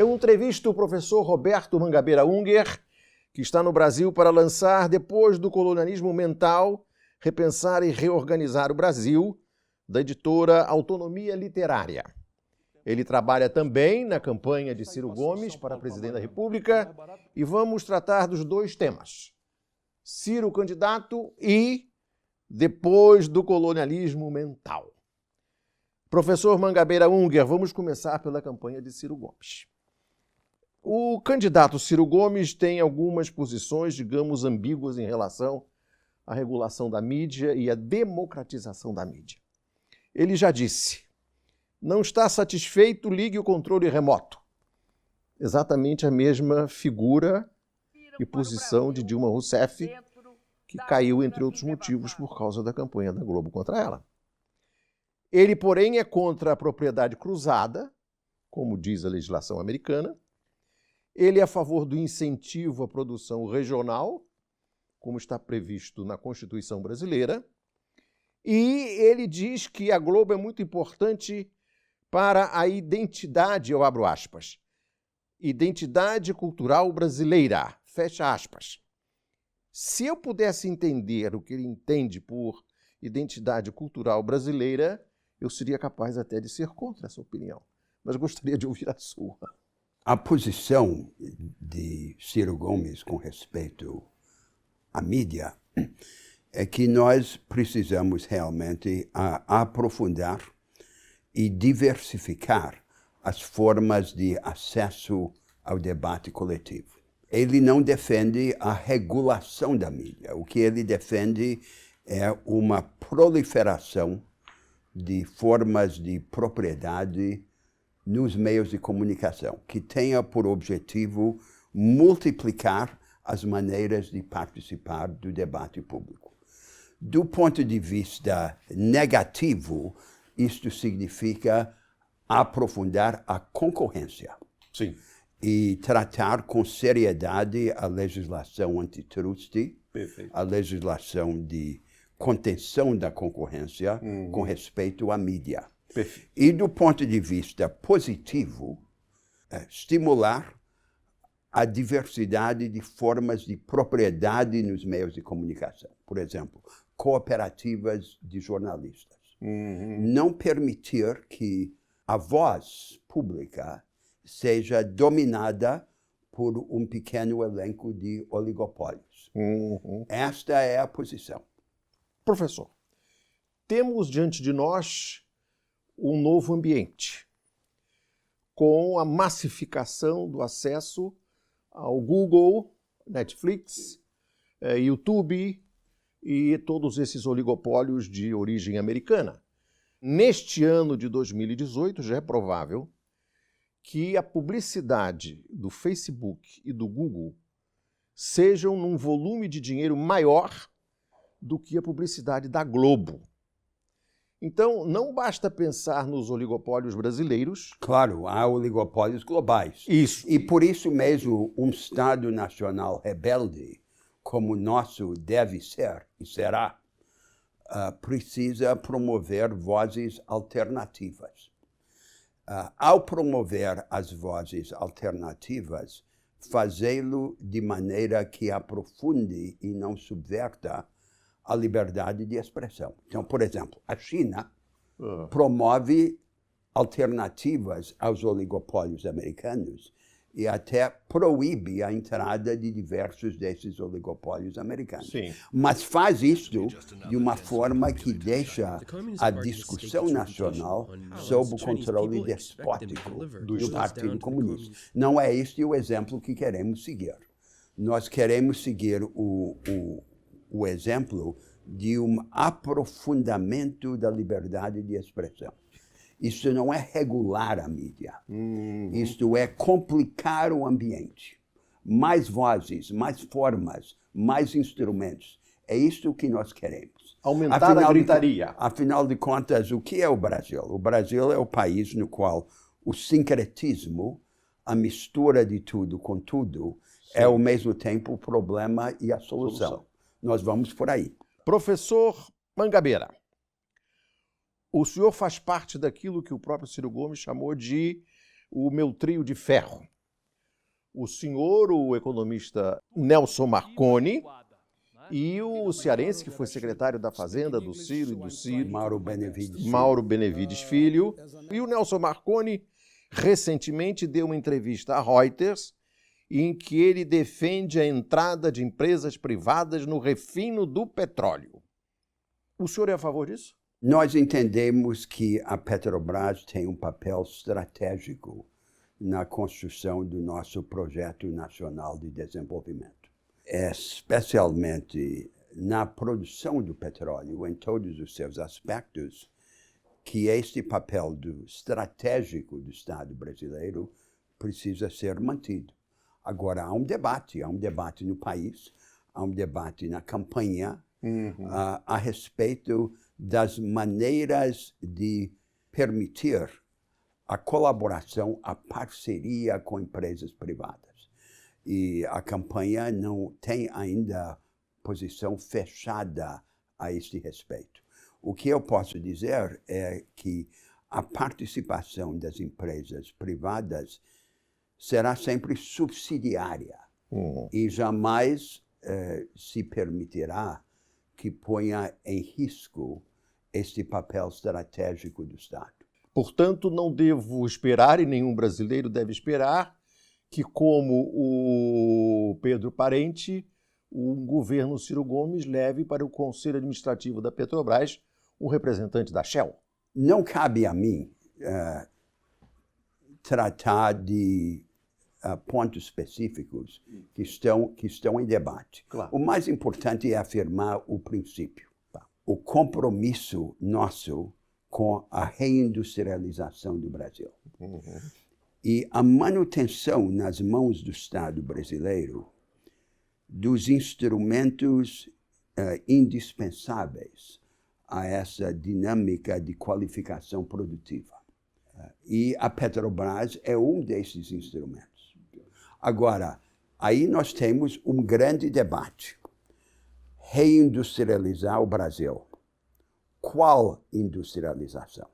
Eu entrevisto o professor Roberto Mangabeira Unger, que está no Brasil para lançar, depois do colonialismo mental, Repensar e Reorganizar o Brasil, da editora Autonomia Literária. Ele trabalha também na campanha de Ciro Gomes para presidente da República e vamos tratar dos dois temas: Ciro candidato e depois do colonialismo mental. Professor Mangabeira Unger, vamos começar pela campanha de Ciro Gomes. O candidato Ciro Gomes tem algumas posições, digamos, ambíguas em relação à regulação da mídia e à democratização da mídia. Ele já disse: não está satisfeito, ligue o controle remoto. Exatamente a mesma figura e posição de Dilma Rousseff, que caiu, entre outros motivos, por causa da campanha da Globo contra ela. Ele, porém, é contra a propriedade cruzada, como diz a legislação americana. Ele é a favor do incentivo à produção regional, como está previsto na Constituição brasileira. E ele diz que a Globo é muito importante para a identidade, eu abro aspas, identidade cultural brasileira, fecha aspas. Se eu pudesse entender o que ele entende por identidade cultural brasileira, eu seria capaz até de ser contra essa opinião. Mas gostaria de ouvir a sua. A posição de Ciro Gomes com respeito à mídia é que nós precisamos realmente aprofundar e diversificar as formas de acesso ao debate coletivo. Ele não defende a regulação da mídia. O que ele defende é uma proliferação de formas de propriedade nos meios de comunicação, que tenha por objetivo multiplicar as maneiras de participar do debate público. Do ponto de vista negativo, isto significa aprofundar a concorrência. Sim. E tratar com seriedade a legislação antitruste, a legislação de contenção da concorrência com respeito à mídia. Perfeito. E do ponto de vista positivo, estimular a diversidade de formas de propriedade nos meios de comunicação. Por exemplo, cooperativas de jornalistas. Não permitir que a voz pública seja dominada por um pequeno elenco de oligopólios. Esta é a posição. Professor, temos diante de nós um novo ambiente, com a massificação do acesso ao Google, Netflix, YouTube e todos esses oligopólios de origem americana. Neste ano de 2018, já é provável que a publicidade do Facebook e do Google sejam num volume de dinheiro maior do que a publicidade da Globo. Então, não basta pensar nos oligopólios brasileiros. Claro, há oligopólios globais. Isso. E por isso mesmo, um Estado nacional rebelde, como o nosso deve ser e será, precisa promover vozes alternativas. Ao promover as vozes alternativas, fazê-lo de maneira que aprofunde e não subverta a liberdade de expressão. Então, por exemplo, a China promove alternativas aos oligopólios americanos e até proíbe a entrada de diversos desses oligopólios americanos. Sim. Mas faz isto de uma forma que deixa a discussão nacional sob o controle despótico do Partido Comunista. Não é este o exemplo que queremos seguir. Nós queremos seguir o exemplo de um aprofundamento da liberdade de expressão. Isso não é regular a mídia. Isto é complicar o ambiente. Mais vozes, mais formas, mais instrumentos. É isto que nós queremos. Aumentar a gritaria. Afinal de contas, o que é o Brasil? O Brasil é o país no qual o sincretismo, a mistura de tudo com tudo, é ao mesmo tempo o problema e a solução. Nós vamos por aí. Professor Mangabeira, o senhor faz parte daquilo que o próprio Ciro Gomes chamou de o meu trio de ferro. O senhor, o economista Nelson Marconi, e o cearense, que foi secretário da Fazenda do Ciro e do Ciro, Mauro Benevides Filho. E o Nelson Marconi, recentemente, deu uma entrevista à Reuters, em que ele defende a entrada de empresas privadas no refino do petróleo. O senhor é a favor disso? Nós entendemos que a Petrobras tem um papel estratégico na construção do nosso projeto nacional de desenvolvimento. Especialmente na produção do petróleo, em todos os seus aspectos, que este papel estratégico do Estado brasileiro precisa ser mantido. Agora, há um debate no país, há um debate na campanha a respeito das maneiras de permitir a colaboração, a parceria com empresas privadas. E a campanha não tem ainda posição fechada a este respeito. O que eu posso dizer é que a participação das empresas privadas será sempre subsidiária e jamais se permitirá que ponha em risco este papel estratégico do Estado. Portanto, não devo esperar, e nenhum brasileiro deve esperar, que, como o Pedro Parente, o governo Ciro Gomes leve para o Conselho Administrativo da Petrobras um representante da Shell. Não cabe a mim tratar de pontos específicos que estão em debate. Claro. O mais importante é afirmar o princípio, o compromisso nosso com a reindustrialização do Brasil. E a manutenção nas mãos do Estado brasileiro dos instrumentos indispensáveis a essa dinâmica de qualificação produtiva. E a Petrobras é um desses instrumentos. Agora, aí nós temos um grande debate. Reindustrializar o Brasil. Qual industrialização?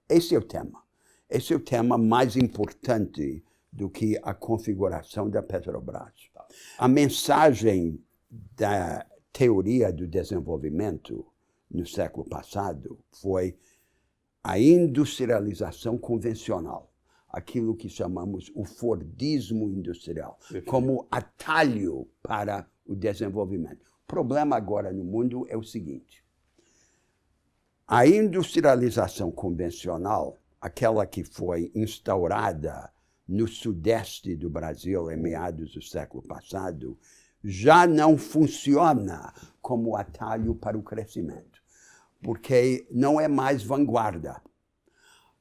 Esse é o tema. Esse é o tema mais importante do que a configuração da Petrobras. A mensagem da teoria do desenvolvimento no século passado foi a industrialização convencional, aquilo que chamamos o Fordismo industrial, como atalho para o desenvolvimento. O problema agora no mundo é o seguinte: a industrialização convencional, aquela que foi instaurada no sudeste do Brasil em meados do século passado, já não funciona como atalho para o crescimento, porque não é mais vanguarda.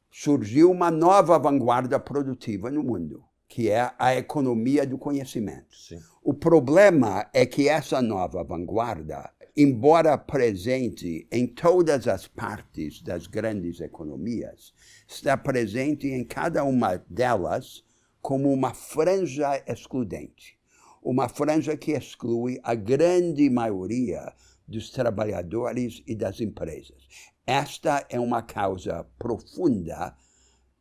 Surgiu uma nova vanguarda produtiva no mundo, que é a economia do conhecimento. Sim. O problema é que essa nova vanguarda, embora presente em todas as partes das grandes economias, está presente em cada uma delas como uma franja excludente. Uma franja que exclui a grande maioria dos trabalhadores e das empresas. Esta é uma causa profunda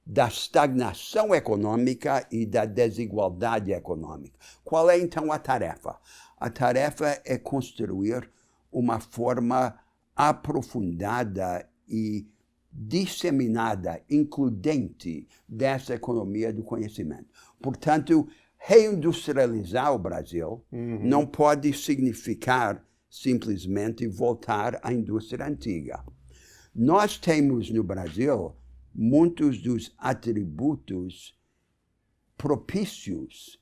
da estagnação econômica e da desigualdade econômica. Qual é, então, a tarefa? A tarefa é construir uma forma aprofundada e disseminada, includente dessa economia do conhecimento. Portanto, reindustrializar o Brasil não pode significar simplesmente voltar à indústria antiga. Nós temos no Brasil muitos dos atributos propícios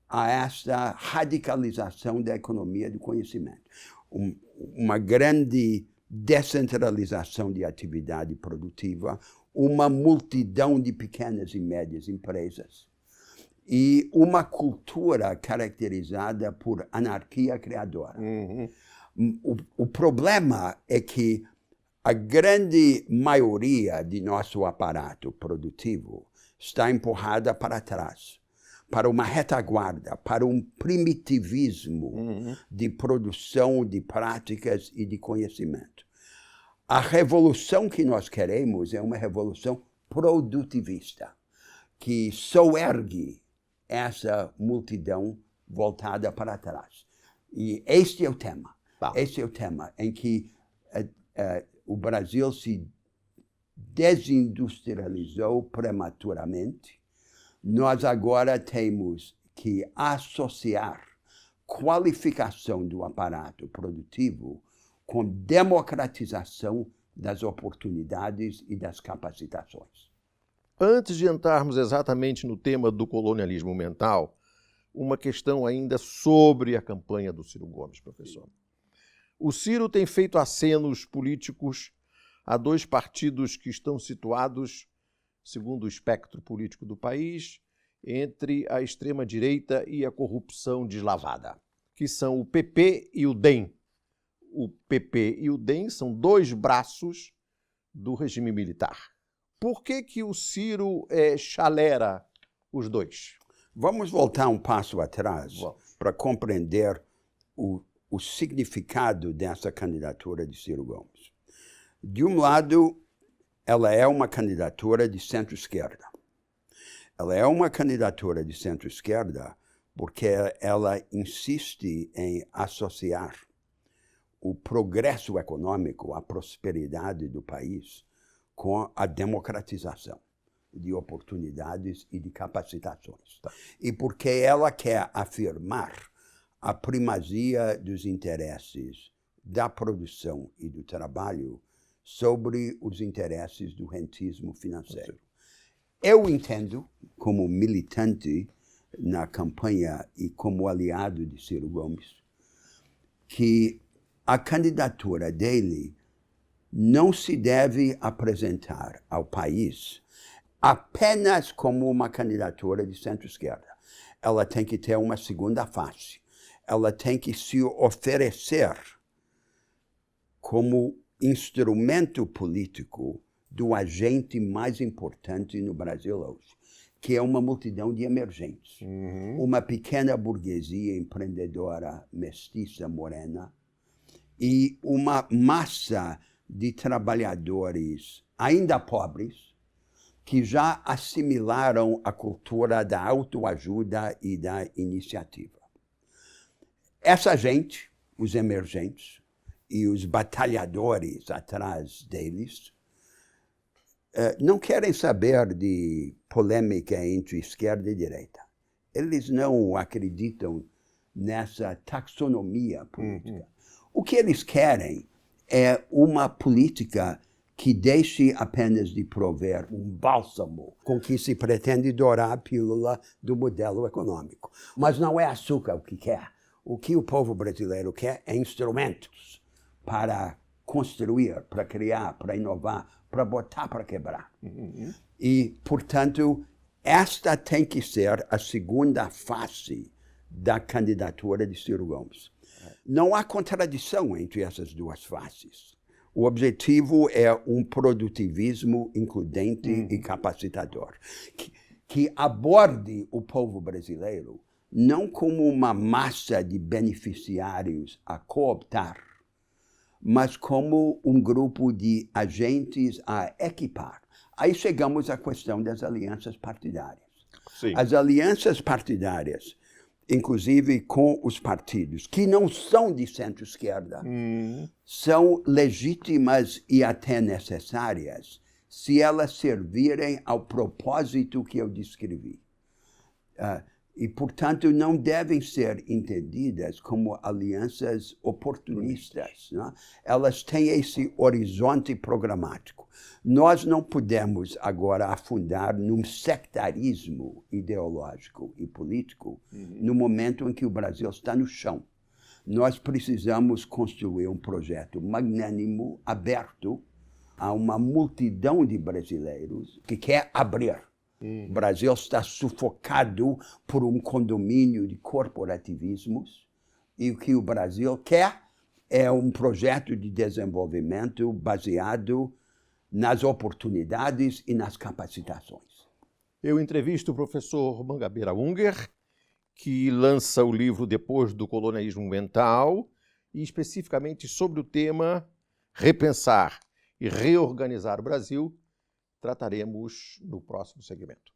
a esta radicalização da economia do conhecimento. Uma grande descentralização de atividade produtiva, uma multidão de pequenas e médias empresas e uma cultura caracterizada por anarquia criadora. O problema é que a grande maioria de nosso aparato produtivo está empurrada para trás, para uma retaguarda, para um primitivismo de produção de práticas e de conhecimento. A revolução que nós queremos é uma revolução produtivista, que soergue essa multidão voltada para trás. E este é o tema. Este é o tema em que o Brasil se desindustrializou prematuramente. Nós agora temos que associar qualificação do aparato produtivo com democratização das oportunidades e das capacitações. Antes de entrarmos exatamente no tema do colonialismo mental, uma questão ainda sobre a campanha do Ciro Gomes, professor. O Ciro tem feito acenos políticos a dois partidos que estão situados, segundo o espectro político do país, entre a extrema-direita e a corrupção deslavada, que são o PP e o DEM. O PP e o DEM são dois braços do regime militar. Por que o Ciro chalera os dois? Vamos voltar um passo atrás para compreender o significado dessa candidatura de Ciro Gomes. De um lado, ela é uma candidatura de centro-esquerda. Ela é uma candidatura de centro-esquerda porque ela insiste em associar o progresso econômico, a prosperidade do país, com a democratização de oportunidades e de capacitações. E porque ela quer afirmar a primazia dos interesses da produção e do trabalho sobre os interesses do rentismo financeiro. Eu entendo, como militante na campanha e como aliado de Ciro Gomes, que a candidatura dele não se deve apresentar ao país apenas como uma candidatura de centro-esquerda. Ela tem que ter uma segunda face. Ela tem que se oferecer como instrumento político do agente mais importante no Brasil hoje, que é uma multidão de emergentes. Uma pequena burguesia empreendedora, mestiça, morena, e uma massa de trabalhadores ainda pobres que já assimilaram a cultura da autoajuda e da iniciativa. Essa gente, os emergentes e os batalhadores atrás deles, não querem saber de polêmica entre esquerda e direita. Eles não acreditam nessa taxonomia política. O que eles querem é uma política que deixe apenas de prover um bálsamo com que se pretende dourar a pílula do modelo econômico. Mas não é açúcar o que quer. O que o povo brasileiro quer é instrumentos para construir, para criar, para inovar, para botar para quebrar. E, portanto, esta tem que ser a segunda face da candidatura de Ciro Gomes. Não há contradição entre essas duas faces. O objetivo é um produtivismo includente e capacitador, que aborde o povo brasileiro não como uma massa de beneficiários a cooptar, mas como um grupo de agentes a equipar. Aí chegamos à questão das alianças partidárias. Sim. As alianças partidárias, inclusive com os partidos que não são de centro-esquerda, são legítimas e até necessárias se elas servirem ao propósito que eu descrevi. E, portanto, não devem ser entendidas como alianças oportunistas. Né? Elas têm esse horizonte programático. Nós não podemos agora afundar num sectarismo ideológico e político no momento em que o Brasil está no chão. Nós precisamos construir um projeto magnânimo, aberto a uma multidão de brasileiros que quer abrir. O Brasil está sufocado por um condomínio de corporativismos e o que o Brasil quer é um projeto de desenvolvimento baseado nas oportunidades e nas capacitações. Eu entrevisto o professor Mangabeira Unger, que lança o livro Depois do Colonialismo Mental, e especificamente sobre o tema Repensar e Reorganizar o Brasil, trataremos no próximo segmento.